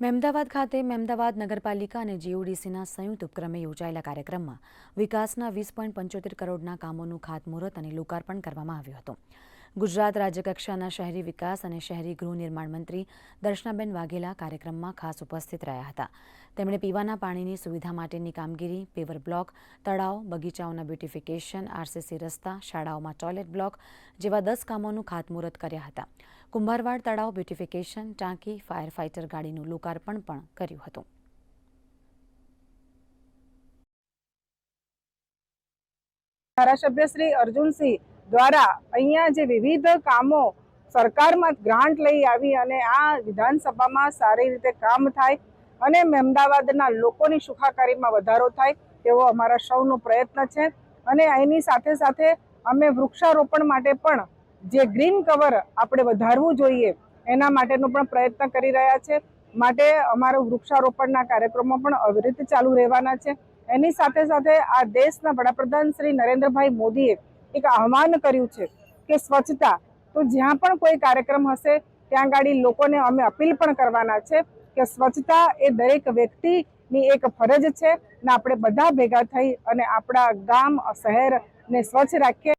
મહેમદાવાદ ખાતે મહેમદાવાદ નગરપાલિકા અને જીઓડીસીના સંયુક્ત ઉપક્રમે યોજાયેલા કાર્યક્રમમાં વિકાસના 20.75 કરોડના કામોનું ખાતમુહૂર્ત અને લોકાર્પણ કરવામાં આવ્યું હતું। ગુજરાત રાજ્યકક્ષાના શહેરી વિકાસ અને શહેરી ગૃહ નિર્માણ મંત્રી દર્શનાબેન વાઘેલા કાર્યક્રમમાં ખાસ ઉપસ્થિત રહ્યા હતા। તેમણે પીવાના પાણીની સુવિધા માટેની કામગીરી, પેવર બ્લોક, તળાવ, બગીચાઓના બ્યુટિફિકેશન, આરસીસી રસ્તા, શાળાઓમાં ટોયલેટ બ્લોક જેવા 10 કામોનું ખાતમુહૂર્ત કર્યા હતા। કુંભારવાડ તળાવ બ્યુટિફિકેશન, ટાંકી, ફાયર ફાઇટર ગાડીનું લોકાર્પણ પણ કર્યું હતું। ધારાસભ્ય શ્રી અર્જુનસિંહ દ્વારા અહીંયા જે વિવિધ કામો સરકારમાં ગ્રાન્ટ લઈ આવી અને આ વિધાનસભામાં સારી રીતે કામ થાય અને મહેમદાવાદના લોકોની સુખાકારીમાં વધારો થાય તેવો અમારા સૌનો પ્રયત્ન છે। અને એની સાથે સાથે અમે વૃક્ષારોપણ માટે પણ જે ગ્રીન કવર આપણે વધારવું જોઈએ એના માટેનો પણ પ્રયત્ન કરી રહ્યા છે। માટે અમારો વૃક્ષારોપણના કાર્યક્રમો પણ અવિરત ચાલુ રહેવાના છે। એની સાથે સાથે આ દેશના વડાપ્રધાન શ્રી નરેન્દ્રભાઈ મોદીએ એક આહ્વાન કર્યું છે કે સ્વચ્છતા, તો જ્યાં પણ કોઈ કાર્યક્રમ હશે ત્યાં ગાડી લોકોને અમે અપીલ પણ કરવાના છે કે સ્વચ્છતા એ દરેક વ્યક્તિની એક ફરજ છે ને આપણે બધા ભેગા થઈ અને આપણા ગામ, શહેરને સ્વચ્છ રાખીએ।